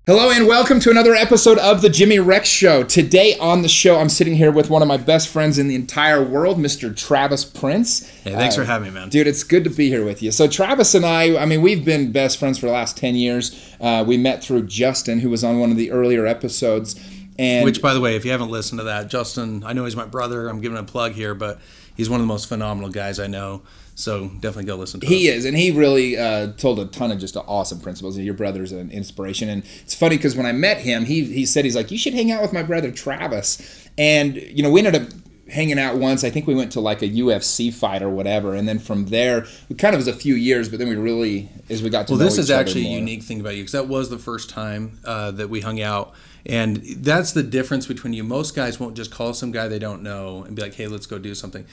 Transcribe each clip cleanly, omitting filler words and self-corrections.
Hello and welcome to another episode of the Jimmy Rex Show. Today on the show, I'm sitting here with one of my best friends in the entire world, Mr. Travis Prince. Hey, thanks for having me, man. Dude, it's good to be here with you. So Travis and I mean, we've been best friends for the last 10 years. We met through Justin, who was on one of the earlier episodes. Which, by the way, if you haven't listened to that, Justin, I know he's my brother. I'm giving a plug here, but he's one of the most phenomenal guys I know. So definitely go listen to him. He is, and he really told a ton of just awesome principles. Your brother's an inspiration. And it's funny because when I met him, he said, he's like, you should hang out with my brother Travis. And, you know, we ended up hanging out once. I think we went to like a UFC fight or whatever. And then from there, it kind of was a few years, but then we really, as we got to know each other more. Well, this is actually a unique thing about you because that was the first time that we hung out. And that's the difference between you. Most guys won't just call some guy they don't know and be like, hey, let's go do something.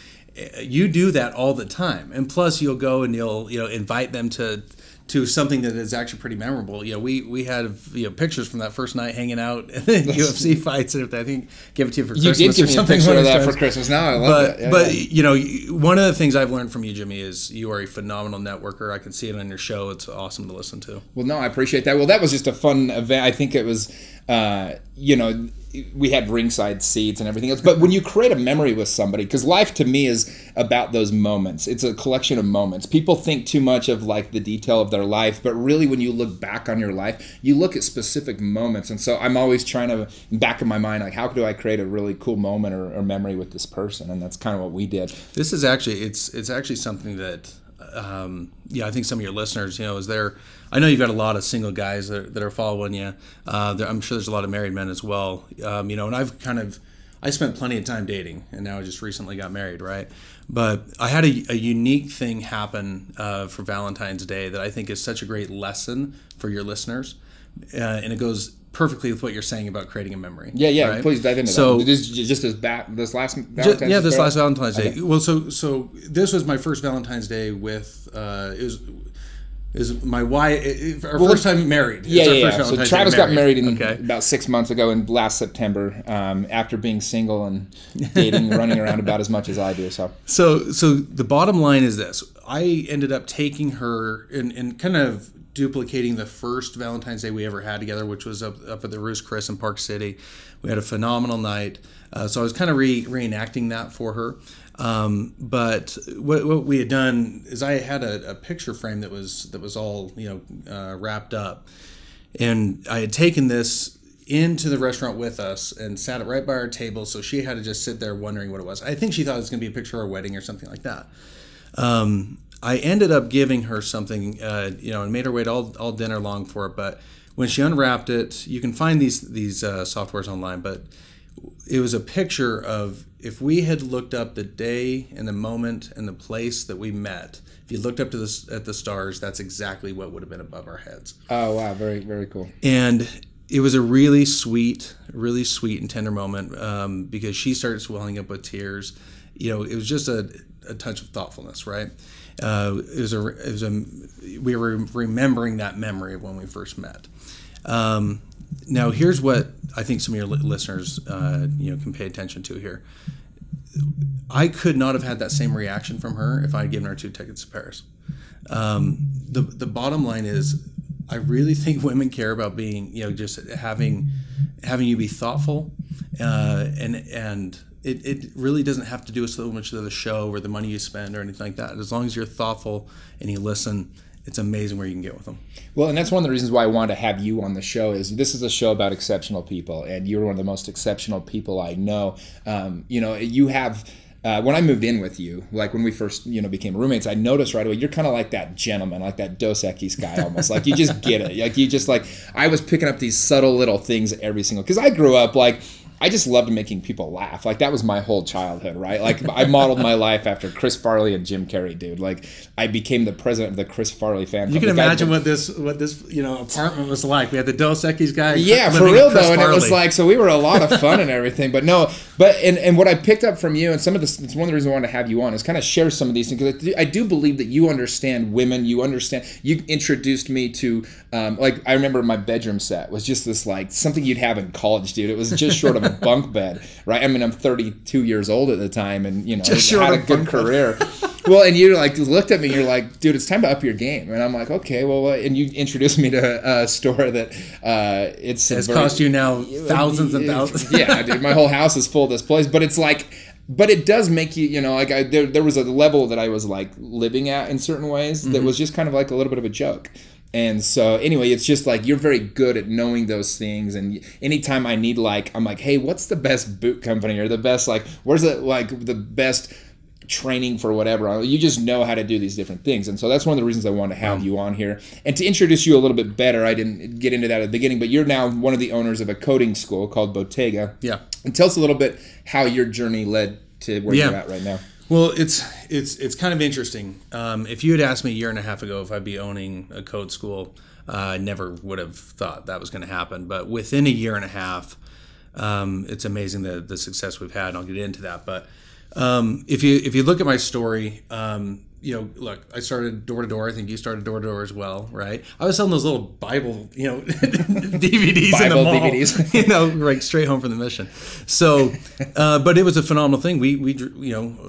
You do that all the time. And plus you'll go and you'll invite them to something that is actually pretty memorable. You know, we had pictures from that first night hanging out in UFC fights and everything. I think give it to you for Christmas. You did give me a picture of that for Christmas. Now I love it. But you know, one of the things I've learned from you, Jimmy, is you are a phenomenal networker. I can see it on your show. It's awesome to listen to. Well, no, I appreciate that. Well, that was just a fun event. I think it was, we had ringside seats and everything else. But when you create a memory with somebody, because life to me is about those moments. It's a collection of moments. People think too much of like the detail of their life, but really when you look back on your life, you look at specific moments. And so I'm always trying to, in back of my mind, like how do I create a really cool moment or memory with this person? And that's kind of what we did. This is actually, it's actually something that, I think some of your listeners, is there. I know you've got a lot of single guys that are following you. I'm sure there's a lot of married men as well. And I spent plenty of time dating, and now I just recently got married, right? But I had a unique thing happen for Valentine's Day that I think is such a great lesson for your listeners, and it goes perfectly with what you're saying about creating a memory. Yeah. Right? Please dive into that. This last Valentine's Day? This last Valentine's Day. Okay. Well, so this was my first Valentine's Day with is my wife, our first time married. Yeah. So Travis got married about 6 months ago in last September, after being single and dating, running around about as much as I do. So the bottom line is this. I ended up taking her and kind of duplicating the first Valentine's Day we ever had together, which was up at the Roost Chris in Park City. We had a phenomenal night. So I was kind of reenacting that for her. But what we had done is I had a picture frame that was all wrapped up, and I had taken this into the restaurant with us and sat it right by our table. So she had to just sit there wondering what it was. I think she thought it was going to be a picture of our wedding or something like that. I ended up giving her something, and made her wait all dinner long for it. But when she unwrapped it, you can find these softwares online, but it was a picture of if we had looked up the day and the moment and the place that we met. If you looked up at the stars, that's exactly what would have been above our heads. Oh, wow. Very, very cool. And it was a really sweet and tender moment because she started swelling up with tears. It was just a touch of thoughtfulness, right? We were remembering that memory of when we first met. Now, here's what I think some of your listeners, can pay attention to here. I could not have had that same reaction from her if I had given her 2 tickets to Paris. The bottom line is, I really think women care about being, just having you be thoughtful, and it really doesn't have to do with so much of the show or the money you spend or anything like that. As long as you're thoughtful and you listen, it's amazing where you can get with them. Well, and that's one of the reasons why I wanted to have you on the show. Is this is a show about exceptional people, and you're one of the most exceptional people I know. You have. When I moved in with you, like when we first, became roommates, I noticed right away you're kind of like that gentleman, like that Dos Equis guy almost. Like you just get it. Like you just I was picking up these subtle little things every single. Because I grew up I just loved making people laugh. Like that was my whole childhood, right? Like I modeled my life after Chris Farley and Jim Carrey, dude. Like I became the president of the Chris Farley fan club. You can imagine what this apartment was like. We had the Dos Equis guy. Yeah, for real though, and it was so we were a lot of fun and everything. But no, and what I picked up from you and some of this, it's one of the reasons I wanted to have you on is kind of share some of these things because I do believe that you understand women. You introduced me to I remember my bedroom set was just this something you'd have in college, dude. It was just short of a bunk bed, right? I mean, I'm 32 years old at the time, and had a good career. Well, and you like looked at me. You're like, dude, it's time to up your game. And I'm like, okay, well, and you introduced me to a store that it's cost you now thousands and thousands. Yeah, dude, my whole house is full of this place. But it's like, but it does make you, like there was a level that I was like living at in certain ways that was just kind of like a little bit of a joke. And so anyway, it's just like you're very good at knowing those things. And anytime I need I'm like, hey, what's the best boot company or the best where's the best training for whatever? You just know how to do these different things. And so that's one of the reasons I wanted to have you on here. And to introduce you a little bit better, I didn't get into that at the beginning, but you're now one of the owners of a coding school called Bottega. Yeah. And tell us a little bit how your journey led to where you're at right now. Well, it's kind of interesting. If you had asked me a year and a half ago if I'd be owning a code school, I never would have thought that was going to happen. But within a year and a half, it's amazing the success we've had. And I'll get into that. But if you look at my story, look, I started door to door. I think you started door to door as well, right? I was selling those little Bible, DVDs Bible in the mall, DVDs, right straight home from the mission. So, but it was a phenomenal thing. We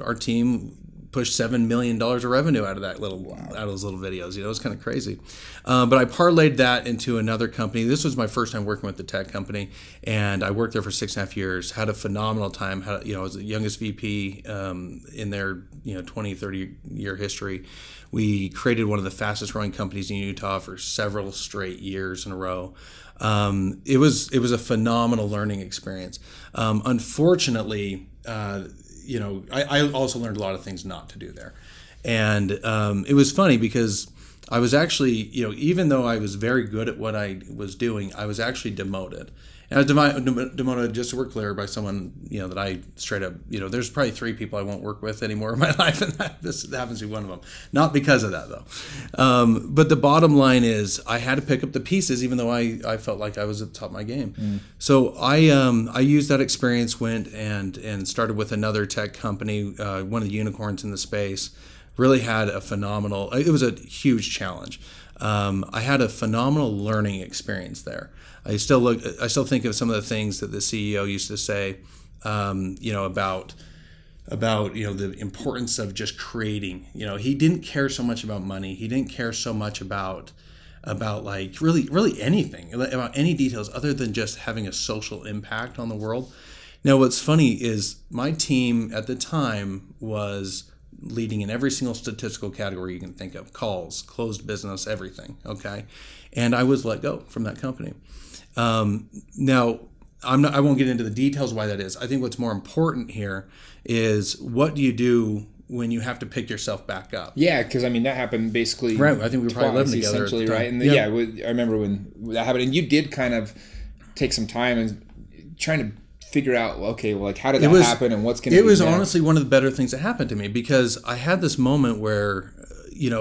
our team pushed $7 million of revenue out of that out of those little videos. It was kind of crazy. But I parlayed that into another company. This was my first time working with the tech company, and I worked there for 6.5 years. Had a phenomenal time. I was the youngest VP in their 20, 30 year history. We created one of the fastest growing companies in Utah for several straight years in a row. It was a phenomenal learning experience. Unfortunately, I also learned a lot of things not to do there. And it was funny because I was actually, even though I was very good at what I was doing, I was actually demoted. And I was demoted, just to work clear, by someone, that I straight up, there's probably 3 people I won't work with anymore in my life, and this happens to be one of them. Not because of that, though. But the bottom line is I had to pick up the pieces, even though I felt like I was at the top of my game. So I used that experience, went and started with another tech company, one of the unicorns in the space. Really had a phenomenal, it was a huge challenge. I had a phenomenal learning experience there. I still think of some of the things that the CEO used to say, about the importance of just creating. He didn't care so much about money. He didn't care so much about like really anything, about any details other than just having a social impact on the world. Now, what's funny is my team at the time was leading in every single statistical category you can think of: calls, closed business, everything. Okay, and I was let go from that company. Now, I won't get into the details why that is. I think what's more important here is, what do you do when you have to pick yourself back up? Yeah, because that happened basically. Right, I think we were probably living together essentially, right? And I remember when that happened, and you did kind of take some time and trying to figure out, okay, well, how did that happen, and what's going to be It was honestly one of the better things that happened to me, because I had this moment where, you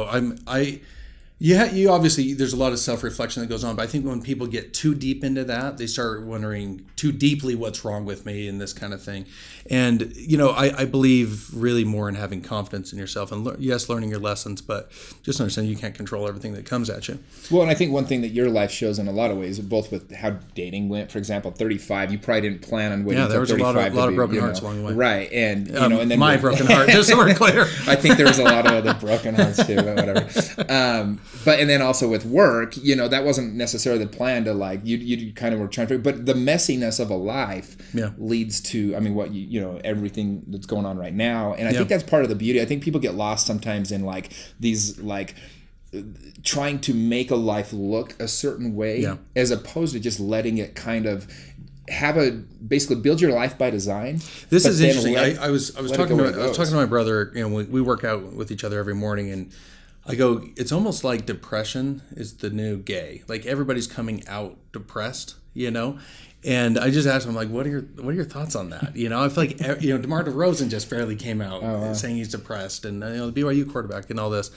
obviously, there's a lot of self-reflection that goes on, but I think when people get too deep into that, they start wondering too deeply what's wrong with me and this kind of thing. And, I believe really more in having confidence in yourself and, learning your lessons, but just understand you can't control everything that comes at you. Well, and I think one thing that your life shows in a lot of ways, both with how dating went, for example, 35, you probably didn't plan on waiting until 35. Yeah, there was a lot of broken hearts along the way. Right. And, and then my broken heart, just so we're clear. I think there was a lot of other broken hearts too, but whatever. But, and then also with work, that wasn't necessarily the plan to you kind of were trying to, but the messiness of a life leads to, everything that's going on right now. And I think that's part of the beauty. I think people get lost sometimes in these trying to make a life look a certain way, as opposed to just letting it kind of basically build your life by design. This is interesting. I was talking to my brother. We work out with each other every morning, and I go, it's almost like depression is the new gay. Like, everybody's coming out depressed, And I just asked him, what are your thoughts on that? I feel like, DeMar DeRozan just barely came out saying he's depressed, and the BYU quarterback and all this.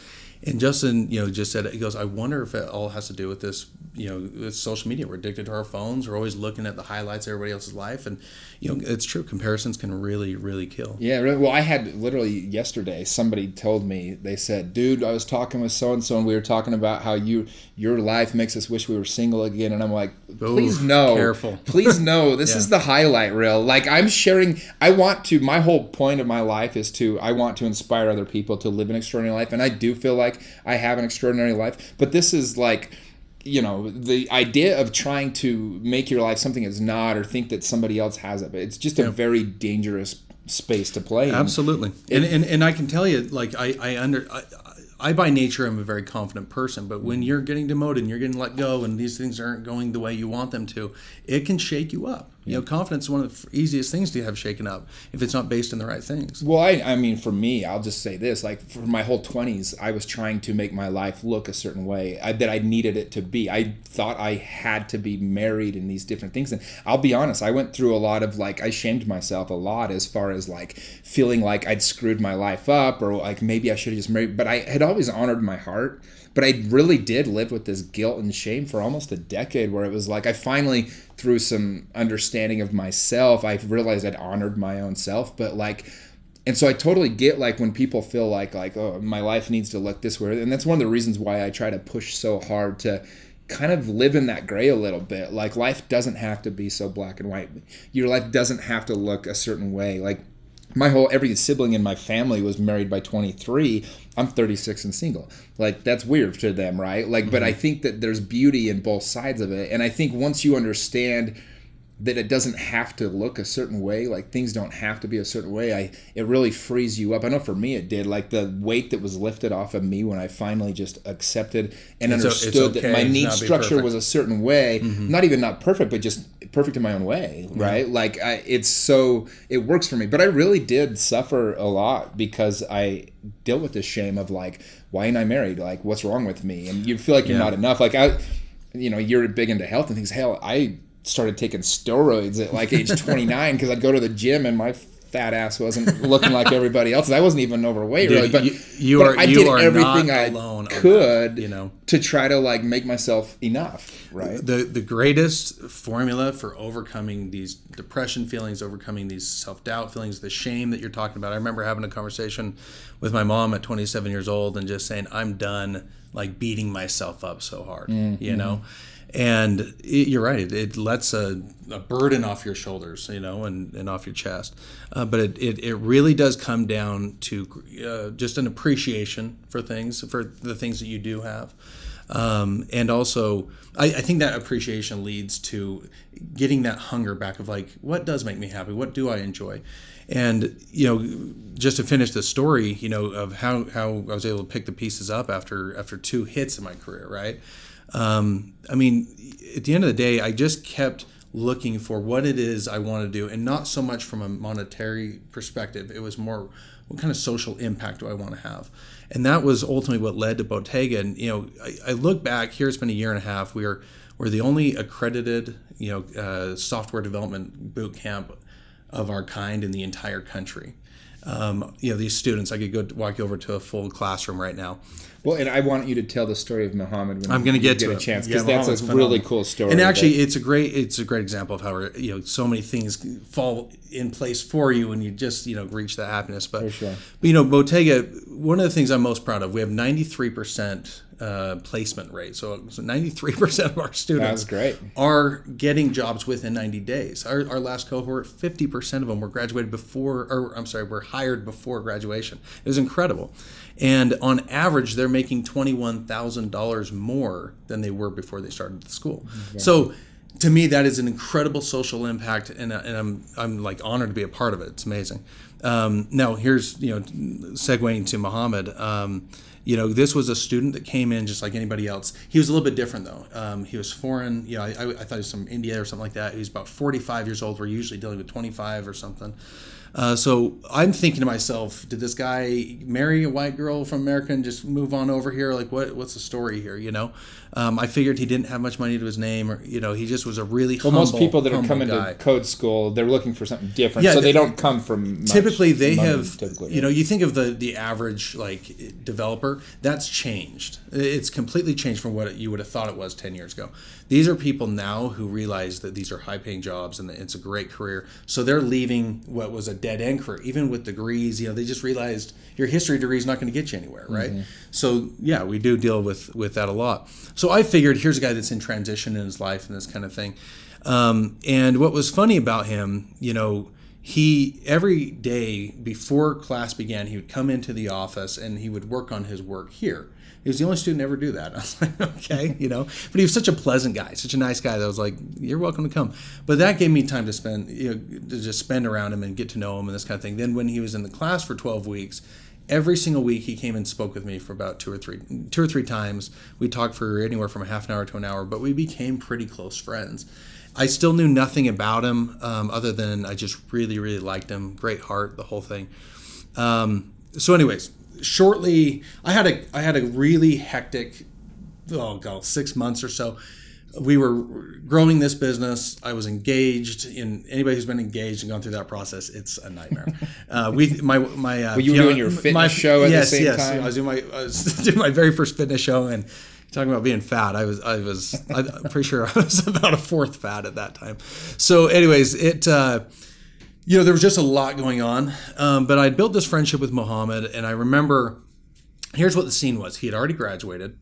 And Justin, just said, he goes, I wonder if it all has to do with this, with social media. We're addicted to our phones. We're always looking at the highlights of everybody else's life. And, it's true. Comparisons can really, really kill. Yeah. Well, I had literally yesterday, somebody told me, they said, dude, I was talking with so-and-so and we were talking about how your life makes us wish we were single again. And I'm like, please no. Careful. Please no. This is the highlight reel. Like, I'm sharing, my whole point of my life is I want to inspire other people to live an extraordinary life. And I do feel like I have an extraordinary life. But this is like, the idea of trying to make your life something it's not, or think that somebody else has it, but it's just a very dangerous space to play in. Absolutely. And I can tell you, like, I by nature am a very confident person, but when you're getting demoted and you're getting let go and these things aren't going the way you want them to, it can shake you up. Confidence is one of the easiest things to have shaken up if it's not based in the right things. Well, I mean, for me, I'll just say this. Like, for my whole 20s, I was trying to make my life look a certain way that I needed it to be. I thought I had to be married and these different things. And I'll be honest, I went through a lot of, like, I shamed myself a lot as far as, like, feeling like I'd screwed my life up, or, like, maybe I should have just married. But I had always honored my heart. But I really did live with this guilt and shame for almost a decade, where it was like I finally, through some understanding of myself, I realized I'd honored my own self. But like, and so I totally get like when people feel like, oh, my life needs to look this way. And that's one of the reasons why I try to push so hard to kind of live in that gray a little bit. Like, life doesn't have to be so black and white. Your life doesn't have to look a certain way. Like, every sibling in my family was married by 23. I'm 36 and single. Like, that's weird to them, right? Like, but I think that there's beauty in both sides of it. And I think once you understand that it doesn't have to look a certain way, like, things don't have to be a certain way, it really frees you up. I know for me it did. Like, the weight that was lifted off of me when I finally just accepted and understood that my need structure was a certain way, not perfect, but just perfect in my own way, right? Like, it works for me. But I really did suffer a lot because I dealt with this shame of, like, why ain't I married? Like, what's wrong with me? And you feel like you're not enough. Like, you're big into health and things. Hell, I started taking steroids at like age 29 because I'd go to the gym and my fat ass wasn't looking like everybody else. I wasn't even overweight, really. But I did everything I could, to try to like make myself enough. Right. The greatest formula for overcoming these depression feelings, overcoming these self-doubt feelings, the shame that you're talking about. I remember having a conversation with my mom at 27 years old and just saying, I'm done like beating myself up so hard, And you're right. It lets a burden off your shoulders, and off your chest. But it really does come down to just an appreciation for the things that you do have. And also, I think that appreciation leads to getting that hunger back of like, what does make me happy? What do I enjoy? And, just to finish the story, of how I was able to pick the pieces up after 2 hits in my career, right? I mean, at the end of the day, I just kept looking for what it is I want to do, and not so much from a monetary perspective. It was more, what kind of social impact do I want to have? And that was ultimately what led to Bottega. And, I look back here, it's been a year and a half. We're the only accredited, software development boot camp of our kind in the entire country. These students, I could go walk over to a full classroom right now. Well, and I want you to tell the story of Muhammad when I'm going to get to a chance, because that's a really cool story. And actually, it's a great example of how so many things fall in place for you when you just reach that happiness. But, for sure. But Bottega, one of the things I'm most proud of, we have 93% placement rate. So 93% of our students are getting jobs within 90 days. Our last cohort, 50% of them were were hired before graduation. It was incredible. And on average, they're making $21,000 more than they were before they started the school. Yeah. So to me, that is an incredible social impact, and I'm like honored to be a part of it. It's amazing. Now here's segueing to Muhammad. This was a student that came in just like anybody else. He was a little bit different though. He was foreign. I thought he was from India or something like that. He was about 45 years old. We're usually dealing with 25 or something. So I'm thinking to myself, did this guy marry a white girl from America and just move on over here? Like, what's the story here? I figured he didn't have much money to his name, or he just was a really humble. Well, most people that are coming to code school, they're looking for something different, so they don't come from much. typically they money have, typically, you know, you think of the average like developer, that's changed. It's completely changed from what you would have thought it was 10 years ago. These are people now who realize that these are high paying jobs and that it's a great career. So they're leaving what was a dead end career, even with degrees, you know, they just realized your history degree is not going to get you anywhere, right? So yeah, we do deal with that a lot. So I figured here's a guy that's in transition in his life and this kind of thing. And what was funny about him, you know, he every day before class began, he would come into the office and he would work on his work here. He was the only student to ever do that. I was like, okay, you know, but he was such a pleasant guy, such a nice guy that I was like, you're welcome to come. But that gave me time to spend, you know, to just spend around him and get to know him and this kind of thing. Then when he was in the class for 12 weeks, every single week he came and spoke with me for about two or three times. We talked for anywhere from a half an hour to an hour, but we became pretty close friends. I still knew nothing about him other than I just really, really liked him. Great heart, the whole thing. So anyways, shortly, I had a really hectic, 6 months or so. We were growing this business. I was engaged. In anybody who's been engaged and gone through that process, it's a nightmare. Were you doing your fitness show at the same time? I was doing my very first fitness show, and talking about being fat, I'm pretty sure I was about a fourth fat at that time. So, anyways, you know, there was just a lot going on. But I built this friendship with Muhammad, and I remember, here's what the scene was. He had already graduated,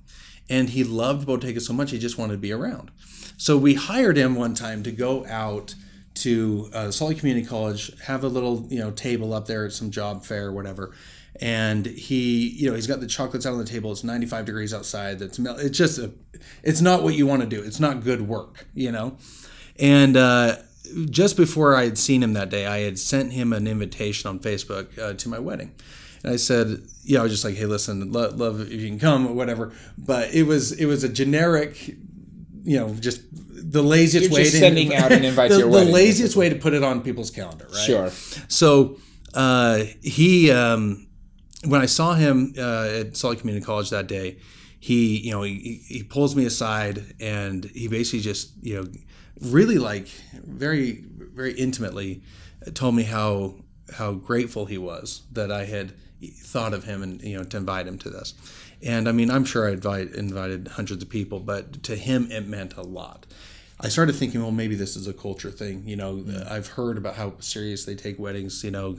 and he loved Bottega so much he just wanted to be around. So we hired him one time to go out to Salt Lake Community College, have a little, you know, table up there at some job fair or whatever. And he's got the chocolates out on the table. It's 95 degrees outside. It's just it's not what you want to do. It's not good work, you know. And just before I had seen him that day, I had sent him an invitation on Facebook to my wedding. And I said, I was just like, hey, listen, love if you can come or whatever. But it was a generic, you know, just the laziest way to sending out an invite to your wedding. The laziest way to put it on people's calendar, right? Sure. So when I saw him at Salt Lake Community College that day, he pulls me aside and he basically just, you know, really like very, very intimately told me how grateful he was that I had thought of him and, you know, to invite him to this. And I mean, I'm sure I invited hundreds of people, but to him it meant a lot. I started thinking, well, maybe this is a culture thing. You know, I've heard about how serious they take weddings, you know,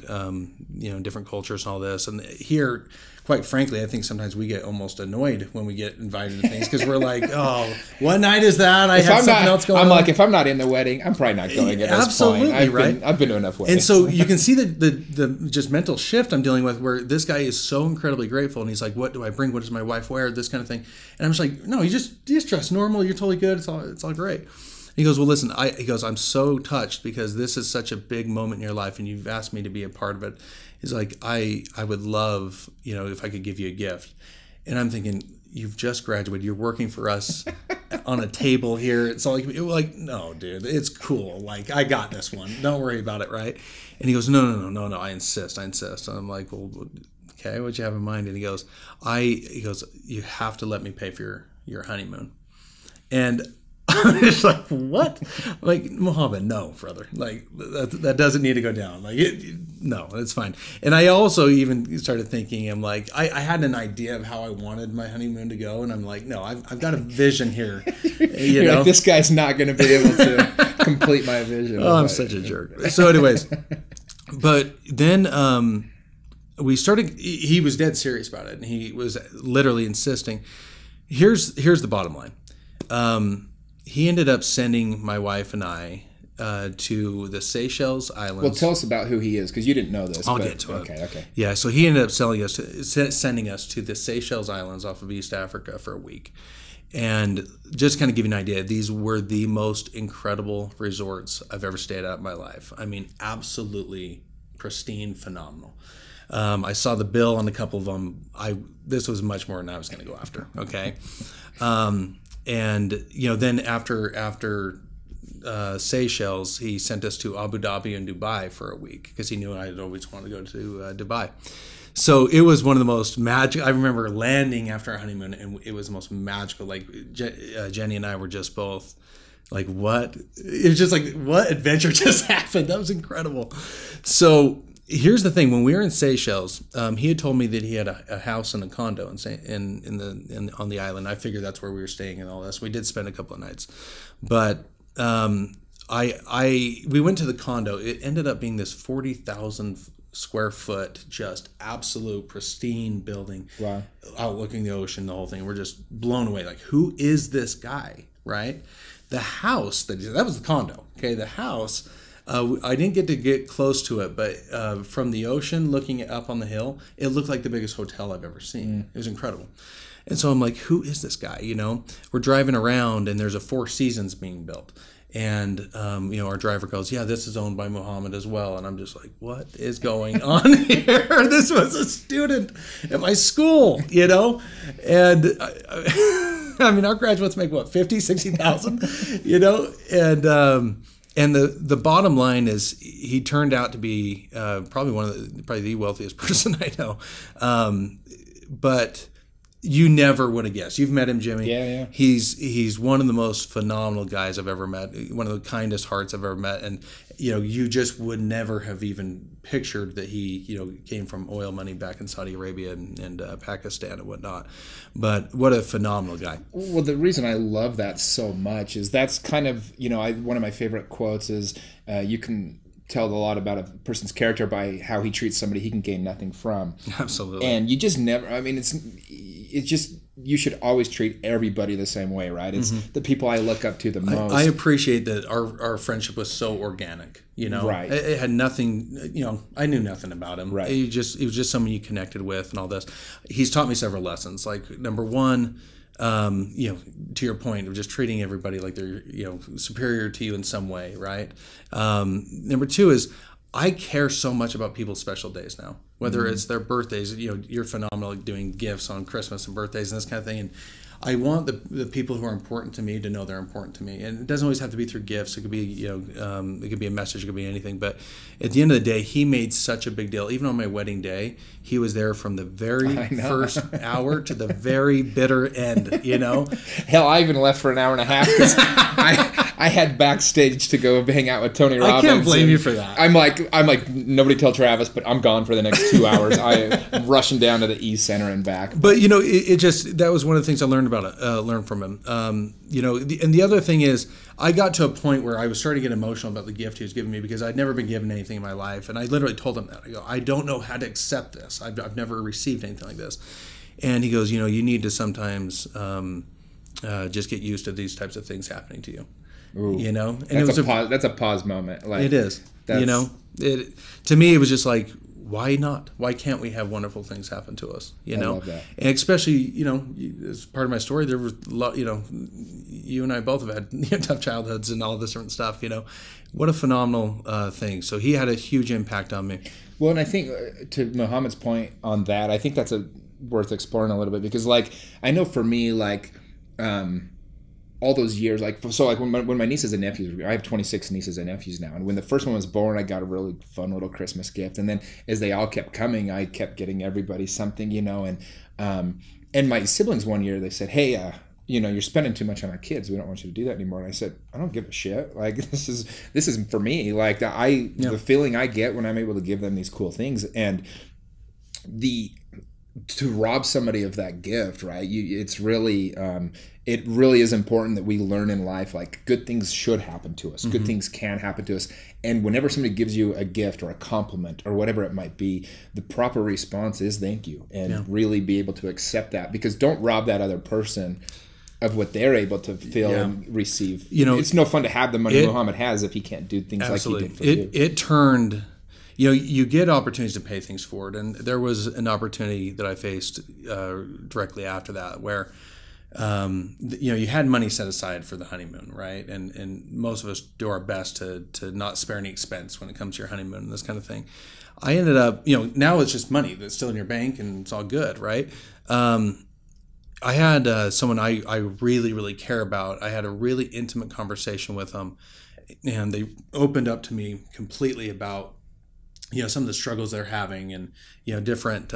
different cultures and all this. And here, quite frankly, I think sometimes we get almost annoyed when we get invited to things because we're like, oh, what night is that? I have something else going on. I'm like, if I'm not in the wedding, I'm probably not going at this point. Absolutely, I've been to enough weddings. And so you can see the just mental shift I'm dealing with where this guy is so incredibly grateful. And he's like, what do I bring? What does my wife wear? This kind of thing. And I'm just like, no, you just dress normal. You're totally good. It's all great. He goes, well, listen, I'm so touched because this is such a big moment in your life and you've asked me to be a part of it. He's like, I would love, you know, if I could give you a gift. And I'm thinking, you've just graduated. You're working for us on a table here. It's all like, no, dude, it's cool. Like, I got this one. Don't worry about it, right? And he goes, no, I insist. And I'm like, well, okay, what'd you have in mind? And he goes, you have to let me pay for your honeymoon. And I'm just like, what? Like, Muhammad, no, brother. Like, that doesn't need to go down. Like, no, it's fine. And I also even started thinking, I'm like, I had an idea of how I wanted my honeymoon to go. And I'm like, no, I've got a vision here. You know? Like, this guy's not going to be able to complete my vision. Oh, I'm such a jerk. So anyways, but then we started, he was dead serious about it. And he was literally insisting. Here's the bottom line. He ended up sending my wife and I to the Seychelles Islands. Well, tell us about who he is, because you didn't know this. I'll get to it. Okay. Yeah, so he ended up sending us to the Seychelles Islands off of East Africa for a week. And just kind of give you an idea, these were the most incredible resorts I've ever stayed at in my life. I mean, absolutely pristine, phenomenal. I saw the bill on a couple of them. This was much more than I was going to go after, okay? And, you know, then after Seychelles, he sent us to Abu Dhabi and Dubai for a week because he knew I had always wanted to go to Dubai. So it was one of the most magic. I remember landing after our honeymoon, and it was the most magical. Like, Jenny and I were just both like, what? It was just like, what adventure just happened? That was incredible. So Here's the thing: when we were in Seychelles, he had told me that he had a house and a condo on the island. I figured that's where we were staying and all this. We did spend a couple of nights, but we went to the condo. It ended up being this 40,000 square foot, just absolute pristine building. Wow. Outlooking the ocean, the whole thing. We're just blown away. Like, who is this guy? Right? The house that was the condo. Okay, the house. I didn't get to get close to it, but from the ocean, looking up on the hill, it looked like the biggest hotel I've ever seen. It was incredible. And so I'm like, who is this guy? You know, we're driving around and there's a Four Seasons being built. And, you know, our driver goes, yeah, this is owned by Muhammad as well. And I'm just like, what is going on here? This was a student at my school, you know? And I mean, our graduates make what, 50, 60,000, you know? And the bottom line is he turned out to be probably the wealthiest person I know. But you never would have guessed. You've met him, Jimmy. Yeah. He's one of the most phenomenal guys I've ever met. One of the kindest hearts I've ever met. And, you know, you just would never have even pictured that he, you know, came from oil money back in Saudi Arabia and Pakistan and whatnot. But what a phenomenal guy. Well, the reason I love that so much is that's kind of, you know, one of my favorite quotes is you can tell a lot about a person's character by how he treats somebody he can gain nothing from. Absolutely. And you just never, I mean, it's just, you should always treat everybody the same way, right? It's the people I look up to the most. I appreciate that our friendship was so organic, you know? Right. It had nothing, you know, I knew nothing about him. Right. He was just someone you connected with and all this. He's taught me several lessons. Like, number one, you know, to your point of just treating everybody like they're, you know, superior to you in some way, right? Number two is I care so much about people's special days now, whether it's their birthdays. You know, you're phenomenal at doing gifts on Christmas and birthdays and this kind of thing. And I want the people who are important to me to know they're important to me. And it doesn't always have to be through gifts. It could be, you know, it could be a message. It could be anything. But at the end of the day, he made such a big deal. Even on my wedding day, he was there from the very first hour to the very bitter end, you know? Hell, I even left for an hour and a half because I had backstage to go hang out with Tony Robbins. I can't blame you for that. I'm like, nobody tell Travis, but I'm gone for the next 2 hours. I'm rushing down to the East Center and back. But, you know, it just, that was one of the things I learned learned from him. You know, and the other thing is, I got to a point where I was starting to get emotional about the gift he was giving me because I'd never been given anything in my life. And I literally told him that. I go, I don't know how to accept this. I've never received anything like this. And he goes, you know, you need to sometimes just get used to these types of things happening to you. Ooh, you know, and that's a pause moment. Like, it is. You know, to me, it was just like, why not? Why can't we have wonderful things happen to us? You know, I love that. And especially, you know, as part of my story, there was, you know, you and I both have had tough childhoods and all this different stuff. You know, what a phenomenal thing. So he had a huge impact on me. Well, and I think to Muhammad's point on that, I think that's worth exploring a little bit because, like, I know for me, like, all those years, like, so like when my nieces and nephews, I have 26 nieces and nephews now, and when the first one was born, I got a really fun little Christmas gift, and then as they all kept coming, I kept getting everybody something, you know, and my siblings one year, they said, hey, you know, you're spending too much on our kids. We don't want you to do that anymore. And I said, I don't give a shit. Like, this is for me. Like, the feeling I get when I'm able to give them these cool things, and to rob somebody of that gift, right? It's really, it really is important that we learn in life, like, good things should happen to us. Good things can happen to us. And whenever somebody gives you a gift or a compliment or whatever it might be, the proper response is thank you, and really be able to accept that, because don't rob that other person of what they're able to feel and receive. You know, it's no fun to have the money Muhammad has if he can't do things like he did for you. It turned, you know, you get opportunities to pay things forward, and there was an opportunity that I faced directly after that where, you know, you had money set aside for the honeymoon, right? And most of us do our best to not spare any expense when it comes to your honeymoon and this kind of thing. I ended up, you know, now it's just money that's still in your bank and it's all good, right? I had someone I really, really care about. I had a really intimate conversation with them, and they opened up to me completely about, you know, some of the struggles they're having, and, you know, different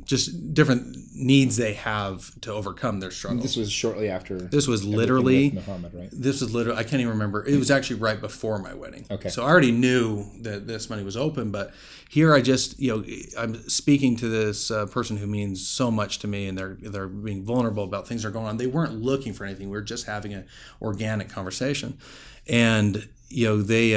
just different needs they have to overcome their struggles. This was shortly after. This was literally Muhammad, right? This was literally, I can't even remember. It was actually right before my wedding. Okay. So I already knew that this money was open, but here I just, I'm speaking to this person who means so much to me, and they're being vulnerable about things that are going on. They weren't looking for anything. We were just having an organic conversation. And they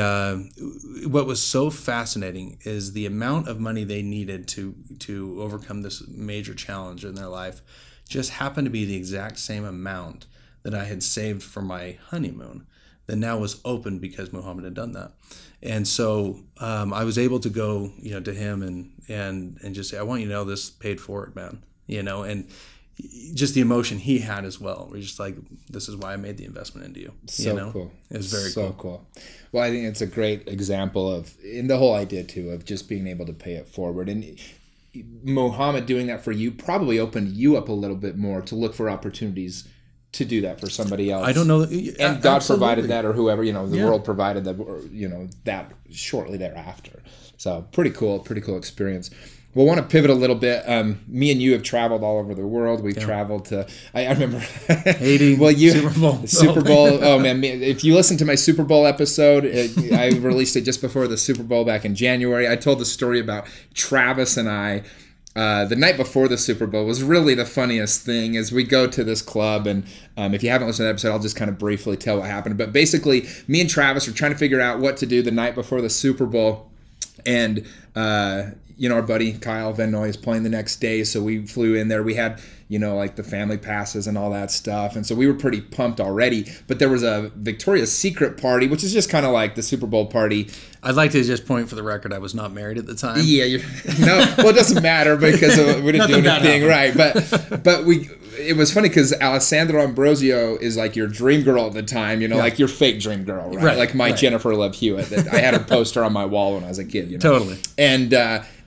what was so fascinating is the amount of money they needed to overcome this major challenge in their life just happened to be the exact same amount that I had saved for my honeymoon that now was open because Muhammad had done that. And so I was able to go to him and just say, I want you to know this paid for it, man. And just the emotion he had as well. We're just like, this is why I made the investment into you. So cool. It was very cool. Well, I think it's a great example of, in the whole idea too, of just being able to pay it forward. And Muhammad doing that for you probably opened you up a little bit more to look for opportunities to do that for somebody else. I don't know. And God provided that, or whoever, the world provided that, or, that shortly thereafter. So pretty cool experience. We'll want to pivot a little bit. Me and you have traveled all over the world. We've traveled to, I remember Haiti, Super Bowl. Super Bowl. Oh man, if you listen to my Super Bowl episode, I released it just before the Super Bowl back in January. I told the story about Travis and I. The night before the Super Bowl was really the funniest thing. As we go to this club, and if you haven't listened to that episode, I'll just kind of briefly tell what happened. But basically, me and Travis were trying to figure out what to do the night before the Super Bowl, and our buddy Kyle Van Noy is playing the next day, so we flew in there. We had, like the family passes and all that stuff, and so we were pretty pumped already. But there was a Victoria's Secret party, which is just kind of like the Super Bowl party. I'd like to just point for the record, I was not married at the time. Yeah, well, it doesn't matter because we didn't do anything right. But it was funny because Alessandra Ambrosio is like your dream girl at the time, like your fake dream girl, right? Like my Jennifer Love Hewitt. That I had her poster on my wall when I was a kid. Totally.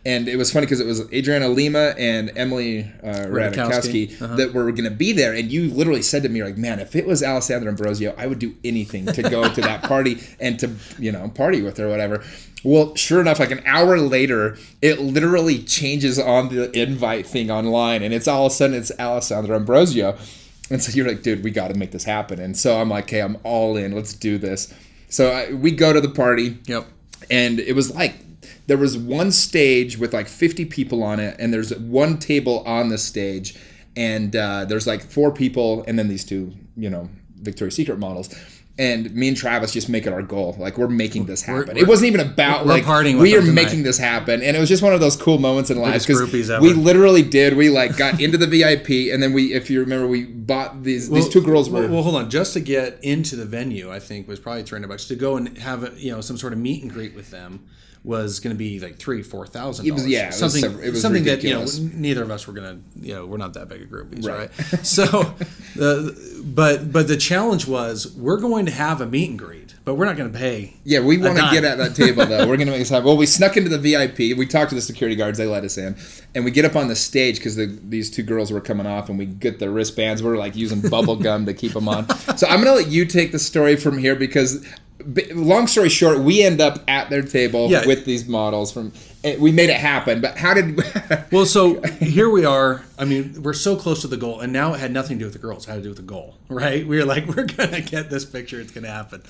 And it was funny because it was Adriana Lima and Emily Ratajkowski that were going to be there. And you literally said to me, like, man, if it was Alessandra Ambrosio, I would do anything to go to that party and to, party with her or whatever. Well, sure enough, like an hour later, it literally changes on the invite thing online. And it's all of a sudden, it's Alessandra Ambrosio. And so you're like, dude, we got to make this happen. And so I'm like, hey, I'm all in. Let's do this. So we go to the party. Yep. And it was like, there was one stage with like 50 people on it, and there's one table on the stage, and there's like 4 people, and then these 2, Victoria's Secret models. And me and Travis just make it our goal. Like, we're making this happen. It wasn't even about, like, we are making this happen. And it was just one of those cool moments in life. Because we literally did. We, like, got into the VIP. And then if you remember, we bought these 2 girls were... Well, hold on. Just to get into the venue, I think, was probably $300. To go and have, some sort of meet and greet with them was going to be like $3,000-$4,000. It was something ridiculous. That neither of us were going to we're not that big of groupies, right? So, but the challenge was we're going to have a meet and greet, but we're not going to pay. Yeah, we want to get at that table though. We're going to make this happen. Well, we snuck into the VIP. We talked to the security guards. They let us in, and we get up on the stage because these 2 girls were coming off, and we get the wristbands. We're like using bubble gum to keep them on. So I'm going to let you take the story from here because. Long story short, we end up at their table with these models. We made it happen, but how did? Well, so here we are. I mean, we're so close to the goal, and now it had nothing to do with the girls. It had to do with the goal, right? We were like, we're gonna get this picture. It's gonna happen.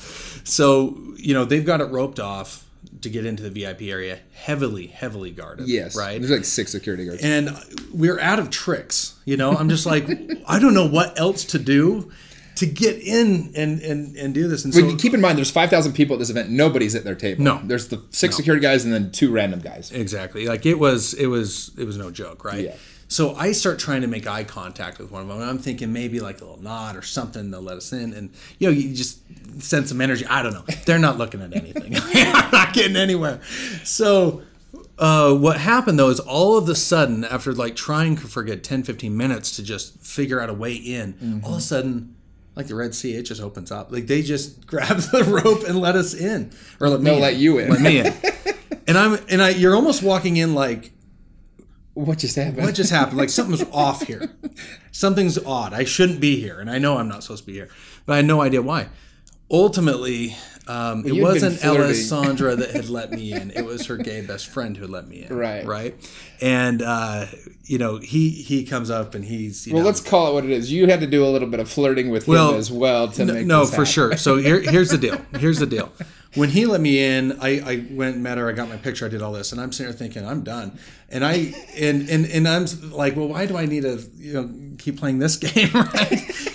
So they've got it roped off to get into the VIP area, heavily guarded. Yes, right. There's like 6 security guards, and we're out of tricks. I'm just like, I don't know what else to do to get in and do this. And so, keep in mind, there's 5,000 people at this event. Nobody's at their table. No, there's the 6 security guys and then 2 random guys. Exactly. Like it was no joke, right? Yeah. So I start trying to make eye contact with one of them, and I'm thinking maybe like a little nod or something, they'll let us in, and you just send some energy. I don't know. They're not looking at anything. I'm not getting anywhere. So what happened though is all of a sudden, after like trying for a good 10-15 minutes to just figure out a way in, all of a sudden, like the Red Sea, it just opens up. Like they just grab the rope and let us in, or let you in. Let me in. And you're almost walking in like, what just happened? What just happened? Like something's off here. Something's odd. I shouldn't be here, and I know I'm not supposed to be here, but I had no idea why. Ultimately, It you'd wasn't been flirting. Alessandra that had let me in. It was her gay best friend who had let me in. Right. And, he comes up and he's, well, let's call it what it is. You had to do a little bit of flirting with him as well to make no, this happen. for sure. So here's the deal. When he let me in, I went and met her. I got my picture. I did all this, and I'm sitting there thinking, I'm done. And I'm like, well, why do I need to keep playing this game, right?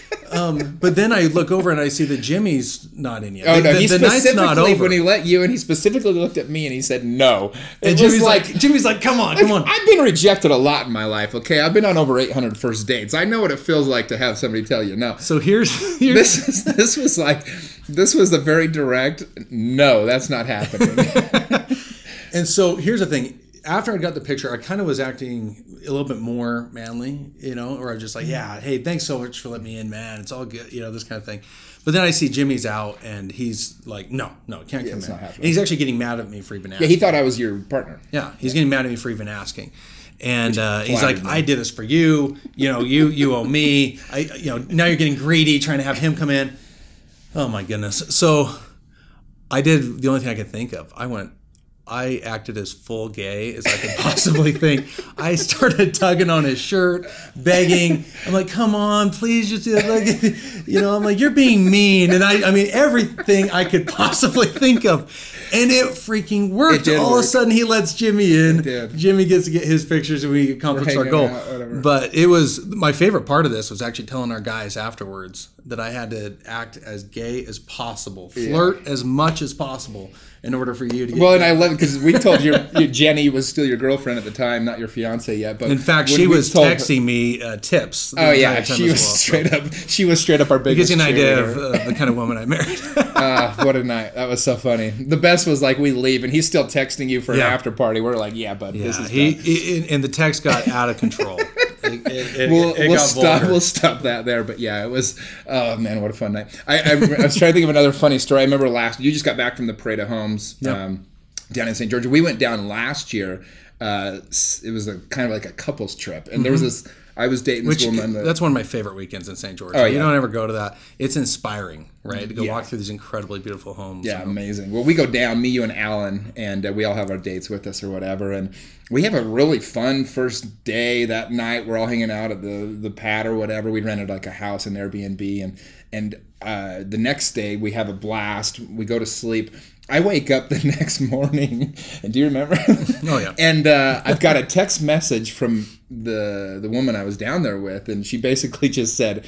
But then I look over and I see that Jimmy's not in yet. Oh no, he the night's specifically not over. when he let you in, he specifically looked at me and he said no. And Jimmy's like, come on. I've been rejected a lot in my life. Okay, I've been on over 800 first dates. I know what it feels like to have somebody tell you no. So here's this was a very direct no. That's not happening. And so here's the thing. After I got the picture, I kind of was acting a little bit more manly, or I was just like, yeah, hey, thanks so much for letting me in, man. It's all good, this kind of thing. But then I see Jimmy's out, and he's like, no, can't come in. And he's actually getting mad at me for even asking. Yeah, he thought I was your partner. Yeah, he's getting mad at me for even asking. And he's like, I did this for you. You owe me. Now you're getting greedy, trying to have him come in. Oh, my goodness. So I did the only thing I could think of. I acted as full gay as I could possibly think. I started tugging on his shirt, begging. I'm like, come on, please just do it. I'm like, you're being mean. And I mean, everything I could possibly think of. And it freaking worked. All of a sudden, he lets Jimmy in. It did. Jimmy gets to get his pictures and we accomplish our goal. But it was, my favorite part of this was actually telling our guys afterwards that I had to act as gay as possible, flirt as much as possible in order for you to get. Well, and I love it because we told Jenny was still your girlfriend at the time, not your fiance yet. But in fact, she was texting me tips. Oh yeah, she was straight up. She was straight up our biggest. It gives you an idea of the kind of woman I married. What a night! That was so funny. The best was like we leave and he's still texting you for an after party. We're like, yeah, but this is done. And the text got out of control. We'll stop that there. But yeah, it was. Oh man, what a fun night! I was trying to think of another funny story. I remember you just got back from the Parade of Homes down in St. George. We went down last year. It was kind of like a couples trip, and there was this. I was dating this woman. That's one of my favorite weekends in St. George. Oh, You don't ever go to that. It's inspiring, right? To go walk through these incredibly beautiful homes. Yeah, amazing. Well, we go down, me, you, and Alan, and we all have our dates with us or whatever. And we have a really fun first day that night. We're all hanging out at the pad or whatever. We rented like a house in Airbnb. And the next day, we have a blast. We go to sleep. I wake up the next morning, and do you remember? Oh, yeah. And I've got a text message from the woman I was down there with, and she basically just said,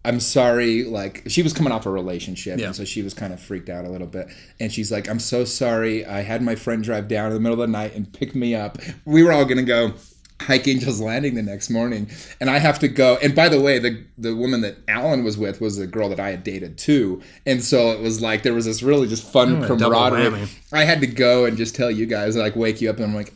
I'm sorry, like, she was coming off a relationship, and so she was kind of freaked out a little bit, and she's like, I'm so sorry, I had my friend drive down in the middle of the night and pick me up. We were all going to go hike Angel's Landing the next morning, and I have to go. And by the way, the woman that Alan was with was a girl that I had dated too, and so it was like there was this really just fun camaraderie. I had to go and just tell you guys, like, wake you up, and I'm like,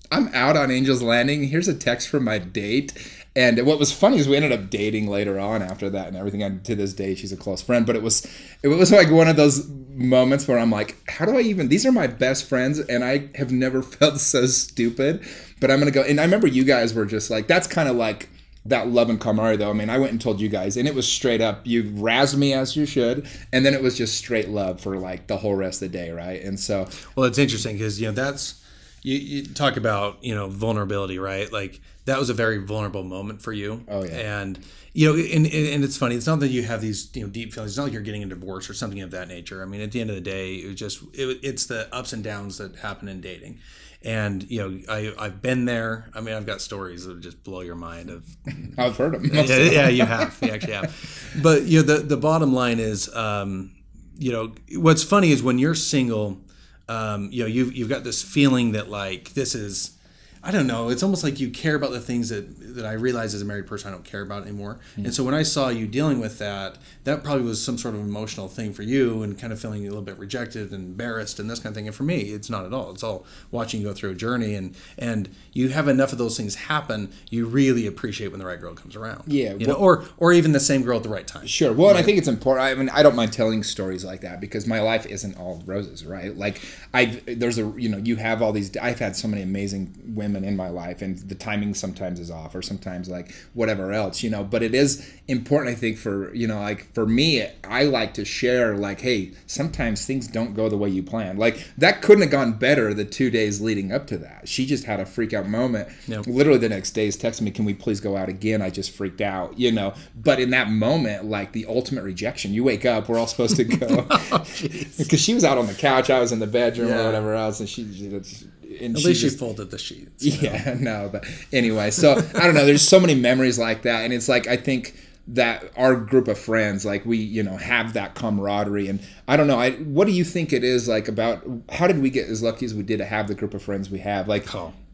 I'm out on Angel's Landing. Here's a text from my date. And what was funny is we ended up dating later on after that and everything. And to this day, she's a close friend. But it was like one of those moments where I'm like, how do I even? These are my best friends, and I have never felt so stupid. But I'm gonna go. And I remember you guys were just like, that's kind of like that love and camaraderie, though. I mean, I went and told you guys, and it was straight up. You razzed me as you should, and then it was just straight love for like the whole rest of the day, right? And so, well, it's interesting because that's. You talk about, vulnerability, right? Like that was a very vulnerable moment for you. Oh, yeah. And, and it's funny. It's not that you have these, deep feelings. It's not like you're getting a divorce or something of that nature. I mean, at the end of the day, it's the ups and downs that happen in dating. And, I've been there. I mean, I've got stories that would just blow your mind of. I've heard them. Yeah, you have. You actually have. But, the bottom line is, what's funny is when you're single, you've got this feeling that like this is, I don't know, it's almost like you care about the things that I realize as a married person I don't care about anymore. Mm-hmm. And so when I saw you dealing with that probably was some sort of emotional thing for you and kind of feeling a little bit rejected and embarrassed and this kind of thing. And for me, it's not at all. It's all watching you go through a journey and you have enough of those things happen, you really appreciate when the right girl comes around. Yeah. Or even the same girl at the right time. Sure. Well, and I think it's important. I mean, I don't mind telling stories like that because my life isn't all roses, right? Like you have all these, I've had so many amazing women women in my life, and the timing sometimes is off, or sometimes like whatever else, you know. But it is important, I think, for, you know, like for me, I like to share like, hey, sometimes things don't go the way you plan. Like that couldn't have gone better the 2 days leading up to that. She just had a freak out moment. Yep. Literally the next day is texting me, can we please go out again? I just freaked out, you know. But in that moment, like the ultimate rejection, you wake up, we're all supposed to go. Because she was out on the couch, I was in the bedroom or whatever else, and at least she folded the sheets. Yeah, no, but anyway, so I don't know. There's so many memories like that, and it's like I think that our group of friends, like we, you know, have that camaraderie, and I don't know. What do you think it is like about? How did we get as lucky as we did to have the group of friends we have? Like,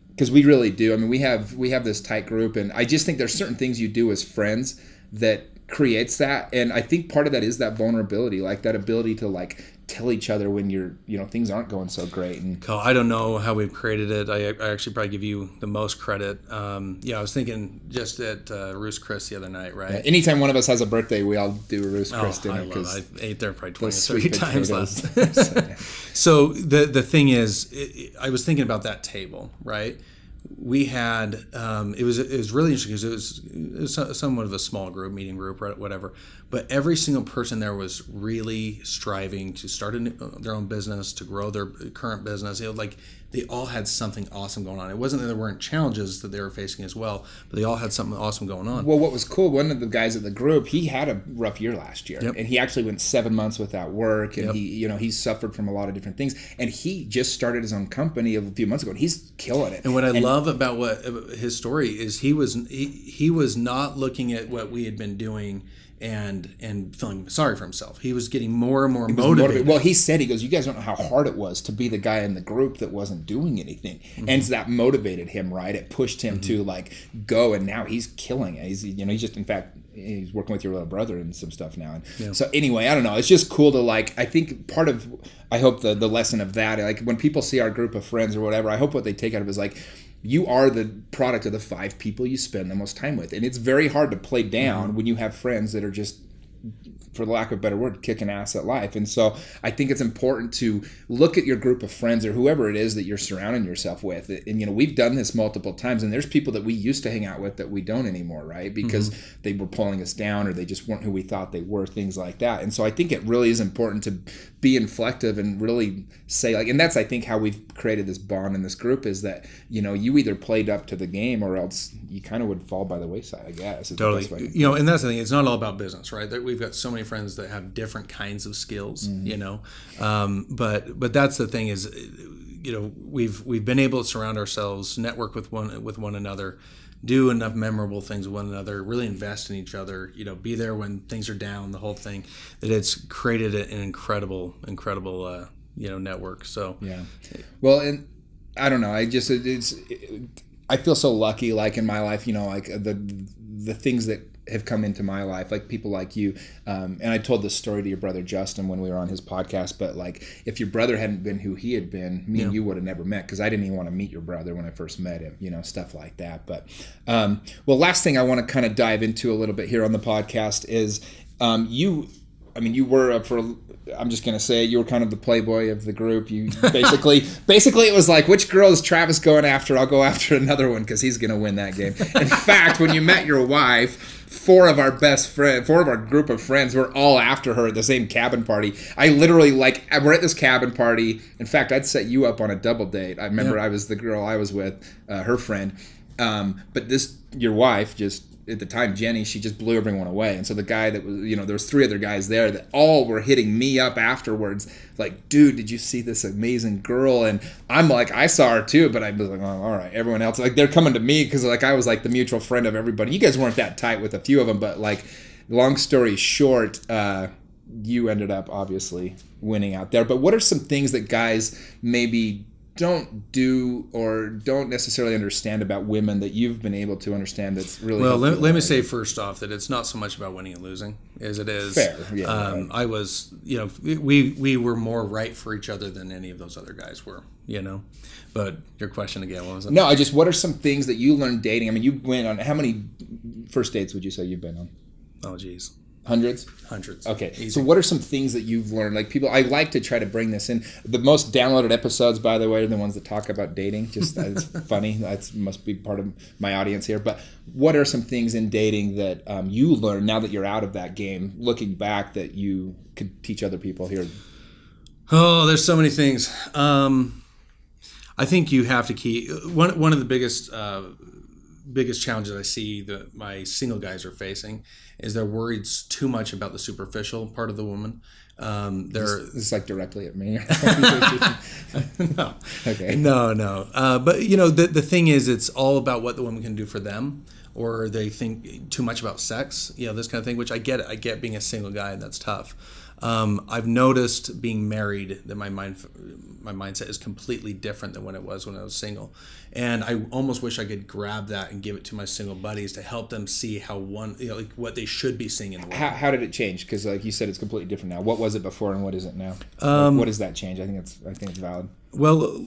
because we really do. I mean, we have this tight group, and I just think there's certain things you do as friends that creates that, and I think part of that is that vulnerability, like that ability to like tell each other when you know things aren't going so great. And I don't know how we've created it. I actually probably give you the most credit. I was thinking just at Roos Chris the other night, right? Yeah, anytime one of us has a birthday, we all do a Roos Chris dinner. I ate there probably 20 or 30 times last. So the thing is, I was thinking about that table, right? We had it was really interesting because it was somewhat of a small group, meeting group, whatever. But every single person there was really striving to start their own business, to grow their current business. You know, like they all had something awesome going on. It wasn't that there weren't challenges that they were facing as well, but they all had something awesome going on. Well, what was cool, one of the guys at the group, he had a rough year last year, and he actually went 7 months without work, and he suffered from a lot of different things, and he just started his own company a few months ago, and he's killing it. And what I love about his story is he was not looking at what we had been doing and feeling sorry for himself. He was getting more and more motivated. Well, he said, he goes, you guys don't know how hard it was to be the guy in the group that wasn't doing anything. Mm-hmm. And that motivated him, right? It pushed him to like go, and now he's killing it. He's just, in fact, he's working with your little brother and some stuff now. And so anyway, I don't know. It's just cool to like, I think I hope the lesson of that, like when people see our group of friends or whatever, I hope what they take out of it is like, you are the product of the 5 people you spend the most time with. And it's very hard to play down when you have friends that are just, for the lack of a better word, kicking ass at life. And so I think it's important to look at your group of friends or whoever it is that you're surrounding yourself with. And, you know, we've done this multiple times, and there's people that we used to hang out with that we don't anymore, right? Because they were pulling us down, or they just weren't who we thought they were, things like that. And so I think it really is important to be inflective and really say, like, and that's, I think, how we've created this bond in this group, is that, you know, you either played up to the game or else you kind of would fall by the wayside, I guess. Totally. You know, and that's the thing. It's not all about business, right? We've got so many friends that have different kinds of skills, you know. But that's the thing is, you know, we've been able to surround ourselves, network with one another, do enough memorable things with one another, really invest in each other, you know, be there when things are down, the whole thing, that it's created an incredible you know, network. So yeah. Well, and I don't know, I feel so lucky, like in my life, you know, like the things that have come into my life, like people like you, and I told this story to your brother Justin when we were on his podcast, but like if your brother hadn't been who he had been, me and you would have never met, because I didn't even want to meet your brother when I first met him, you know, stuff like that. But well, last thing I want to kind of dive into a little bit here on the podcast is you were I'm just going to say, you were kind of the playboy of the group. You basically it was like, which girl is Travis going after? I'll go after another one because he's going to win that game. In fact, when you met your wife, 4 of our group of friends were all after her at the same cabin party. I literally, like, we're at this cabin party. In fact, I'd set you up on a double date. I remember I was the girl I was with, her friend. But your wife just, at the time, Jenny, she just blew everyone away. And so the guy that was, you know, there was 3 other guys there that all were hitting me up afterwards, like, dude, did you see this amazing girl? And I'm like, I saw her too, but I was like, oh, all right, everyone else, like, they're coming to me because, like, I was like the mutual friend of everybody. You guys weren't that tight with a few of them, but, like, long story short, you ended up obviously winning out there. But what are some things that guys maybe don't do or don't necessarily understand about women that you've been able to understand that's really well? Let me say first off that it's not so much about winning and losing as it is fair. Yeah, right. I was, you know, we were more right for each other than any of those other guys were, you know. But your question again, what was it? No, what are some things that you learned dating? I mean, you went on, how many first dates would you say you've been on? Oh geez, Hundreds? Hundreds. Okay. Easy. So what are some things that you've learned? Like people, I like to try to bring this in. The most downloaded episodes, by the way, are the ones that talk about dating. Just it's funny. That must be part of my audience here. But what are some things in dating that you learned now that you're out of that game, looking back, that you could teach other people here? Oh, there's so many things. I think you have to keep one of the biggest challenges I see that my single guys are facing is they're worried too much about the superficial part of the woman. This is like directly at me. No. Okay. No. But the thing is, it's all about what the woman can do for them, or they think too much about sex. This kind of thing. Which I get. I get being a single guy, and that's tough. I've noticed being married that my mindset is completely different than when it was when I was single, and I almost wish I could grab that and give it to my single buddies to help them see how like what they should be seeing in the world. How did it change? Because like you said, it's completely different now. What was it before and what is it now? What does that change? I think it's valid. Well,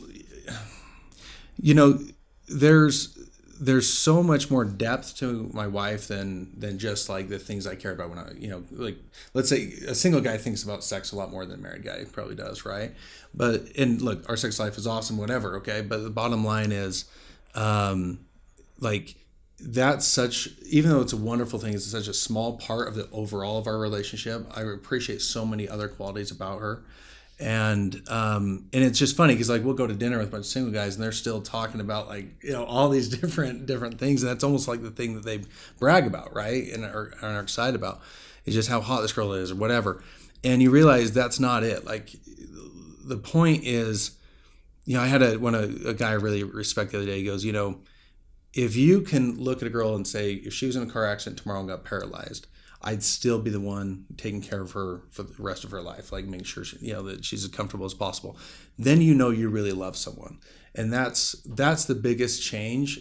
there's so much more depth to my wife than just like the things I care about when I, like let's say a single guy thinks about sex a lot more than a married guy probably does, right? And look, our sex life is awesome, whatever, okay? But the bottom line is, like that's even though it's a wonderful thing, it's such a small part of the overall of our relationship. I appreciate so many other qualities about her. And it's just funny because like we'll go to dinner with a bunch of single guys and they're still talking about like all these different things, and that's almost like the thing that they brag about, right? And are excited about is just how hot this girl is or whatever. And you realize that's not it. Like the point is, I had a guy I really respect the other day. He goes, if you can look at a girl and say if she was in a car accident tomorrow and got paralyzed, I'd still be the one taking care of her for the rest of her life, like making sure that she's as comfortable as possible. Then you really love someone, and that's the biggest change.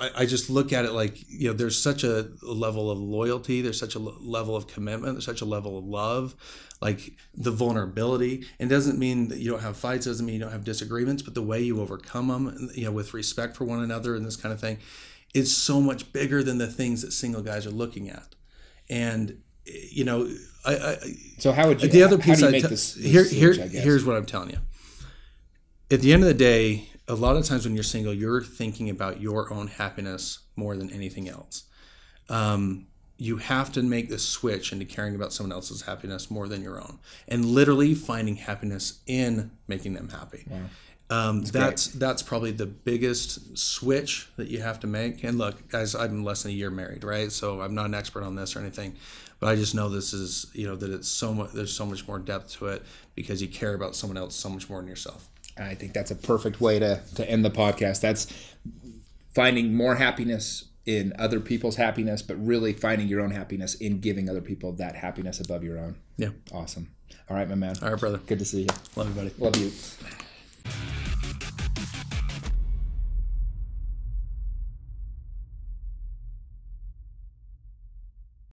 I just look at it like there's such a level of loyalty, there's such a level of commitment, there's such a level of love, like the vulnerability. And it doesn't mean that you don't have fights, doesn't mean you don't have disagreements, but the way you overcome them, with respect for one another and this kind of thing. It's so much bigger than the things that single guys are looking at. And, so how would you, the other piece how do you make this switch, I guess? Here's what I'm telling you. At the end of the day, a lot of times when you're single, you're thinking about your own happiness more than anything else. You have to make the switch into caring about someone else's happiness more than your own, and literally finding happiness in making them happy. Wow. That's probably the biggest switch that you have to make. And look, guys, I'm less than a year married, right? So I'm not an expert on this or anything, but I just know this is, that it's so much. There's so much more depth to it because you care about someone else so much more than yourself. I think that's a perfect way to end the podcast. That's finding more happiness in other people's happiness, but really finding your own happiness in giving other people that happiness above your own. Yeah. Awesome. All right, my man. All right, brother. Good to see you. Love you, buddy. Love you.